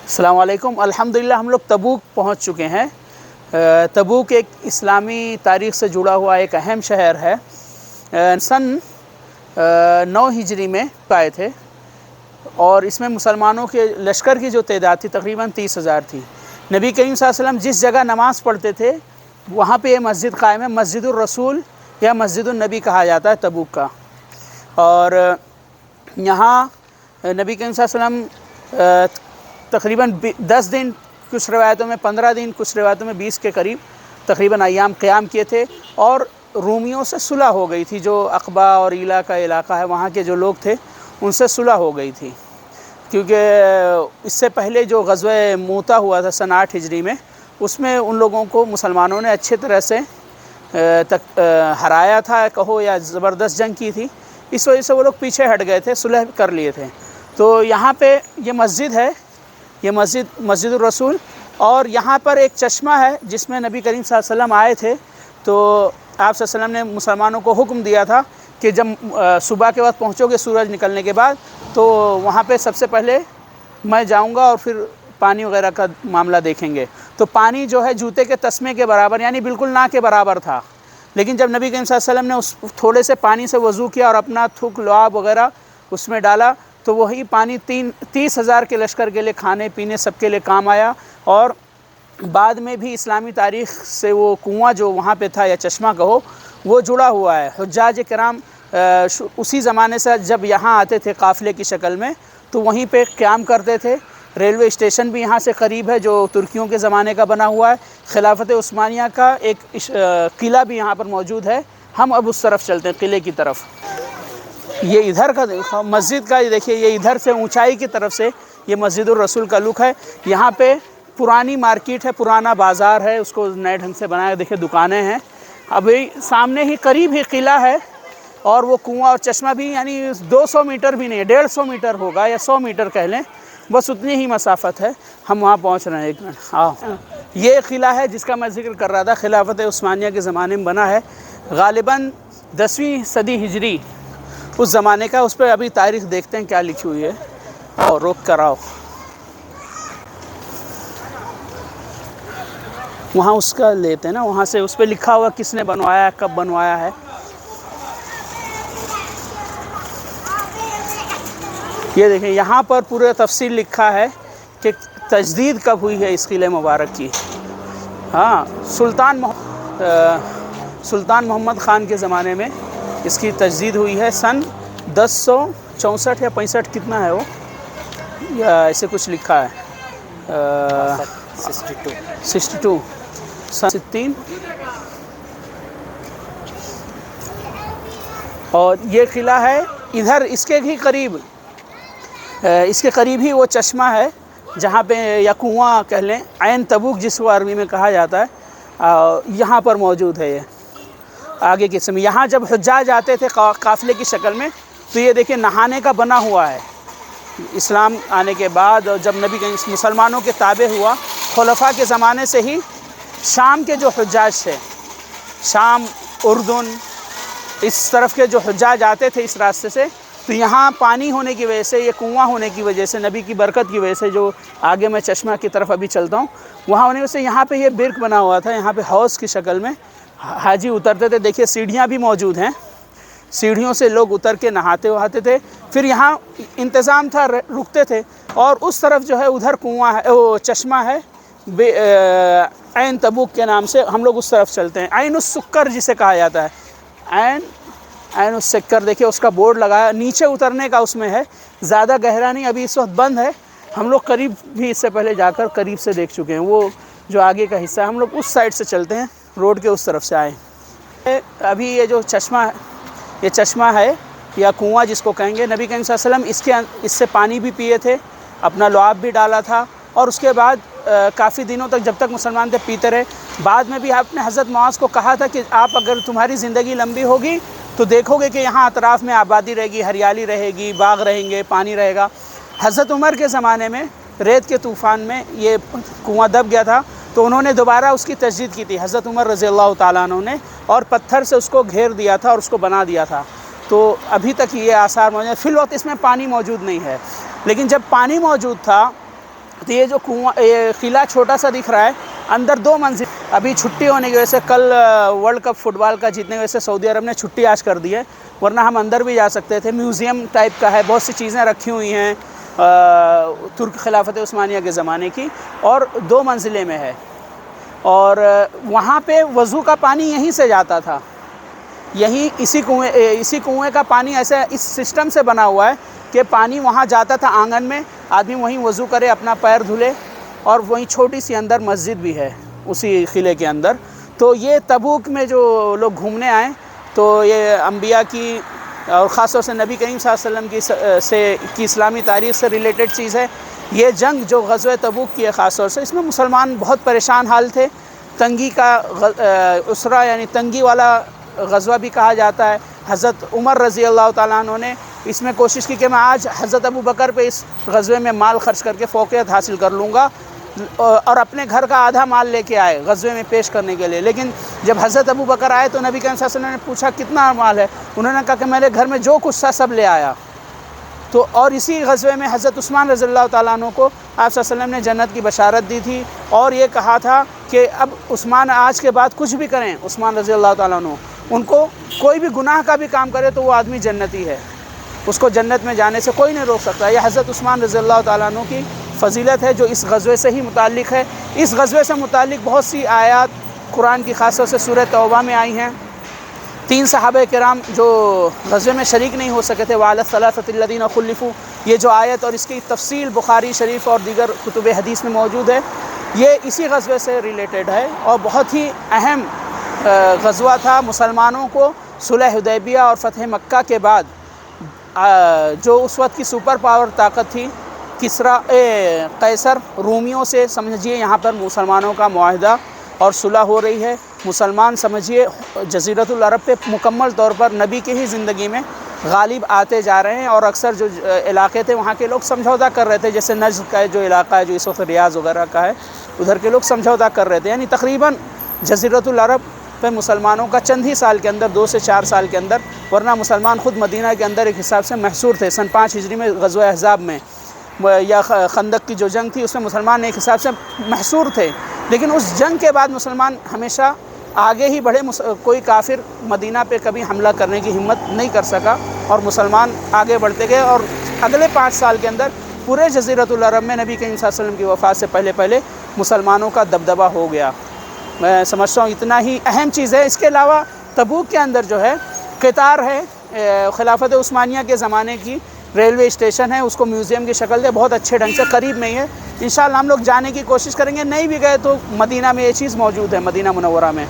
السلام علیکم۔ الحمدللہ ہم لوگ تبوک پہنچ چکے ہیں۔ تبوک ایک اسلامی تاریخ سے جڑا ہوا ایک اہم شہر ہے۔ سن 9 ہجری میں آئے تھے اور اس میں مسلمانوں کے لشکر کی جو تعداد تھی تقریباً 30,000 تھی۔ نبی کریم صلی اللہ علیہ وسلم جس جگہ نماز پڑھتے تھے وہاں پہ یہ مسجد قائم ہے، مسجد الرسول یا مسجد النبی کہا جاتا ہے تبوک کا۔ اور یہاں نبی کریم صلی اللہ علیہ وسلم تقریباً 10 دن، کچھ روایتوں میں 15 دن، کچھ روایتوں میں 20 کے قریب تقریباً ایام قیام کیے تھے، اور رومیوں سے صلح ہو گئی تھی۔ جو عقبہ اور ایلا کا علاقہ ہے وہاں کے جو لوگ تھے ان سے صلح ہو گئی تھی، کیونکہ اس سے پہلے جو غزوہ موتا ہوا تھا سن 8 ہجری میں، اس میں ان لوگوں کو مسلمانوں نے اچھے طرح سے ہرایا تھا کہو، یا زبردست جنگ کی تھی، اس وجہ سے وہ لوگ پیچھے ہٹ گئے تھے، صلح کر لیے تھے۔ تو یہاں پہ یہ مسجد ہے، یہ مسجد الرسول، اور یہاں پر ایک چشمہ ہے جس میں نبی کریم صلی اللہ علیہ وسلم آئے تھے۔ تو آپ صلی اللہ علیہ وسلم نے مسلمانوں کو حکم دیا تھا کہ جب صبح کے وقت پہنچو گے سورج نکلنے کے بعد، تو وہاں پہ سب سے پہلے میں جاؤں گا اور پھر پانی وغیرہ کا معاملہ دیکھیں گے۔ تو پانی جو ہے جوتے کے تسمے کے برابر، یعنی بالکل نہ کے برابر تھا، لیکن جب نبی کریم صلی اللہ علیہ وسلم نے اس تھوڑے سے پانی سے وضو کیا اور اپنا تھوک لعاب وغیرہ اس میں ڈالا، تو وہی پانی 30,000 کے لشکر کے لیے کھانے پینے سب کے لیے کام آیا۔ اور بعد میں بھی اسلامی تاریخ سے وہ کنواں جو وہاں پہ تھا یا چشمہ کہو، وہ جڑا ہوا ہے۔ حجاج کرام اسی زمانے سے جب یہاں آتے تھے قافلے کی شکل میں، تو وہیں پہ قیام کرتے تھے۔ ریلوے اسٹیشن بھی یہاں سے قریب ہے جو ترکیوں کے زمانے کا بنا ہوا ہے۔ خلافت عثمانیہ کا ایک قلعہ بھی یہاں پر موجود ہے۔ ہم اب اس طرف چلتے ہیں، قلعے کی طرف۔ یہ ادھر کا مسجد کا دیکھیے، یہ ادھر سے اونچائی کی طرف سے یہ مسجد الرسول کا لک ہے۔ یہاں پہ پرانی مارکیٹ ہے، پرانا بازار ہے، اس کو نئے ڈھنگ سے بنایا، دیکھیے دکانیں ہیں۔ ابھی سامنے ہی قریب ہی قلعہ ہے، اور وہ کنواں اور چشمہ بھی یعنی 200 میٹر بھی نہیں، 150 میٹر ہوگا یا 100 میٹر کہہ لیں، بس اتنی ہی مسافت ہے۔ ہم وہاں پہنچ رہے ہیں، ایک منٹ آؤ۔ یہ قلعہ ہے جس کا میں ذکر کر رہا تھا، خلافت عثمانیہ کے زمانے میں بنا ہے، غالباً 10ویں صدی ہجری اس زمانے کا۔ اس پہ ابھی تاریخ دیکھتے ہیں کیا لکھی ہوئی ہے، اور روک کر آؤ۔ وہاں اس کا لیتے ہیں نا، وہاں سے اس پہ لکھا ہوا کس نے بنوایا، کب بنوایا ہے۔ یہ دیکھیں یہاں پر پورے تفصیل لکھا ہے کہ تجدید کب ہوئی ہے اس قلعہ مبارک کی۔ ہاں، سلطان محمد خان کے زمانے میں اس کی تجدید ہوئی ہے، سن 1064 یا 65 کتنا ہے وہ، یا ایسے کچھ لکھا ہے، 62 60۔ اور یہ قلعہ ہے ادھر، اس کے قریب ہی وہ چشمہ ہے جہاں پہ، یا کنواں کہہ لیں، عین تبوک جس کو عربی میں کہا جاتا ہے، یہاں پر موجود ہے۔ یہ آگے کے سمے یہاں جب حجاج آتے تھے قافلے کی شکل میں، تو یہ دیکھیں نہانے کا بنا ہوا ہے۔ اسلام آنے کے بعد جب نبی مسلمانوں کے تابع ہوا، خلفاء کے زمانے سے ہی شام کے جو حجاج تھے، شام، اردن، اس طرف کے جو حجاج آتے تھے اس راستے سے، تو یہاں پانی ہونے کی وجہ سے، یہ کنواں ہونے کی وجہ سے، نبی کی برکت کی وجہ سے، جو آگے میں چشمہ کی طرف ابھی چلتا ہوں، وہاں ہونے کی وجہ سے یہاں پہ یہ برک بنا ہوا تھا۔ یہاں پہ حوض کی شکل میں حاجی اترتے تھے، دیکھیے سیڑھیاں بھی موجود ہیں، سیڑھیوں سے لوگ اتر کے نہاتے وہاتے تھے، پھر یہاں انتظام تھا، رکتے تھے۔ اور اس طرف جو ہے ادھر کنواں ہے، وہ چشمہ ہے عین تبوک کے نام سے، ہم لوگ اس طرف چلتے ہیں۔ عین السکر جسے کہا جاتا ہے، عین السکر، دیکھیے اس کا بورڈ لگایا، نیچے اترنے کا اس میں ہے، زیادہ گہرا نہیں، ابھی اس وقت بند ہے۔ ہم لوگ قریب بھی اس سے پہلے جا کر قریب سے دیکھ چکے ہیں، وہ جو آگے کا حصہ ہے، ہم لوگ اس سائڈ سے چلتے ہیں، روڈ کے اس طرف سے آئے۔ ابھی یہ جو چشمہ ہے یا کنواں جس کو کہیں گے، نبی کریم صلی اللہ علیہ وسلم اس سے پانی بھی پیے تھے، اپنا لعاب بھی ڈالا تھا، اور اس کے بعد کافی دنوں تک جب تک مسلمان تھے پیتے رہے۔ بعد میں بھی آپ نے حضرت معاذ کو کہا تھا کہ آپ اگر تمہاری زندگی لمبی ہوگی تو دیکھو گے کہ یہاں اطراف میں آبادی رہے گی، ہریالی رہے گی، باغ رہیں گے، پانی رہے گا۔ حضرت عمر کے زمانے میں ریت کے طوفان میں یہ کنواں دب گیا تھا، تو انہوں نے دوبارہ اس کی تجدید کی تھی، حضرت عمر رضی اللہ تعالیٰ عنہ نے، اور پتھر سے اس کو گھیر دیا تھا اور اس کو بنا دیا تھا۔ تو ابھی تک یہ آثار موجود ہیں۔ فی الوقت اس میں پانی موجود نہیں ہے، لیکن جب پانی موجود تھا تو یہ جو کنواں، یہ قلعہ چھوٹا سا دکھ رہا ہے، اندر 2 منزل. ابھی چھٹی ہونے کی وجہ سے، کل ورلڈ کپ فٹ بال کا جیتنے کی وجہ سے سعودی عرب نے چھٹی آج کر دی ہے، ورنہ ہم اندر بھی جا سکتے تھے. میوزیم ٹائپ کا ہے، بہت سی چیزیں رکھی ہوئی ہیں ترک خلافت عثمانیہ کے زمانے کی، اور 2 منزلے میں ہے. اور وہاں پہ وضو کا پانی یہیں سے جاتا تھا، یہیں اسی کنویں کا پانی ایسے اس سسٹم سے بنا ہوا ہے کہ پانی وہاں جاتا تھا آنگن میں، آدمی وہیں وضو کرے، اپنا پیر دھلے، اور وہیں چھوٹی سی اندر مسجد بھی ہے اسی قلعے کے اندر. تو یہ تبوک میں جو لوگ گھومنے آئیں تو یہ انبیاء کی اور خاص طور سے نبی کریم صلی اللہ علیہ وسلم کی اسلامی تاریخ سے ریلیٹڈ چیز ہے. یہ جنگ جو غزوہ تبوک کی ہے خاص طور سے، اس میں مسلمان بہت پریشان حال تھے. تنگی کا اسرا یعنی تنگی والا غزوہ بھی کہا جاتا ہے. حضرت عمر رضی اللہ تعالیٰ عنہ نے اس میں کوشش کی کہ میں آج حضرت ابو بکر پہ اس غزوے میں مال خرچ کر کے فوقیت حاصل کر لوں گا، اور اپنے گھر کا آدھا مال لے کے آئے غزوے میں پیش کرنے کے لیے. لیکن جب حضرت ابو بکر آئے تو نبی کریم صلی اللہ علیہ وسلم نے پوچھا کتنا مال ہے؟ انہوں نے کہا کہ میرے گھر میں جو کچھ تھا سب لے آیا. تو اور اسی غزوے میں حضرت عثمان رضی اللہ تعالیٰ عنہ کو آپ صلی اللہ علیہ وسلم نے جنت کی بشارت دی تھی، اور یہ کہا تھا کہ اب عثمان آج کے بعد کچھ بھی کریں، عثمان رضی اللہ تعالیٰ عنہ ان کو کوئی بھی گناہ کا بھی کام کرے تو وہ آدمی جنتی ہے، اس کو جنت میں جانے سے کوئی نہیں روک سکتا. یہ حضرت عثمان رضی اللہ تعالیٰ عنہ کی فضیلت ہے جو اس غزوے سے ہی متعلق ہے. اس غزوے سے متعلق بہت سی آیات قرآن کی خاص طور سے سورہ توبہ میں آئی ہیں. 3 صحابہ کرام جو غزوے میں شریک نہیں ہو سکے تھے، وَعَلَى الثَّلَاثَةِ الَّذِينَ خُلِّفُوا، یہ جو آیت اور اس کی تفصیل بخاری شریف اور دیگر کتب حدیث میں موجود ہے، یہ اسی غزوے سے ریلیٹڈ ہے اور بہت ہی اہم غزوہ تھا. مسلمانوں کو صلح حدیبیہ اور فتح مکہ کے بعد جو اس وقت کی سپر پاور طاقت تھی قیصر، رومیوں سے سمجھیے یہاں پر مسلمانوں کا معاہدہ اور صلح ہو رہی ہے. مسلمان سمجھیے جزیرۃ العرب پہ مکمل طور پر نبی کی ہی زندگی میں غالب آتے جا رہے ہیں، اور اکثر جو علاقے تھے وہاں کے لوگ سمجھوتا کر رہے تھے، جیسے نجد کا جو علاقہ ہے جو اس وقت ریاض وغیرہ کا ہے، ادھر کے لوگ سمجھوتا کر رہے تھے. یعنی تقریباً جزیرۃ العرب پہ مسلمانوں کا چند ہی سال کے اندر، 2 سے 4 سال کے اندر، ورنہ مسلمان خود مدینہ کے اندر ایک حساب سے محصور تھے. سن 5 ہجری میں غزوہ احزاب میں یا خندق کی جو جنگ تھی اس میں مسلمان ایک حساب سے محصور تھے، لیکن اس جنگ کے بعد مسلمان ہمیشہ آگے ہی بڑھے. کوئی کافر مدینہ پہ کبھی حملہ کرنے کی ہمت نہیں کر سکا، اور مسلمان آگے بڑھتے گئے، اور اگلے 5 سال کے اندر پورے جزیرۃ العرب میں نبی کریم صلی اللہ علیہ وسلم کی وفات سے پہلے مسلمانوں کا دبدبہ ہو گیا. میں سمجھتا ہوں اتنا ہی اہم چیز ہے. اس کے علاوہ تبوک کے اندر جو ہے قطار ہے، خلافت عثمانیہ کے زمانے کی ریلوے اسٹیشن ہے، اس کو میوزیم کی شکل دے، بہت اچھے ڈھنگ سے قریب میں ہی ہے. انشاءاللہ ہم لوگ جانے کی کوشش کریں گے. نہیں بھی گئے تو مدینہ میں یہ چیز موجود ہے، مدینہ منورہ میں.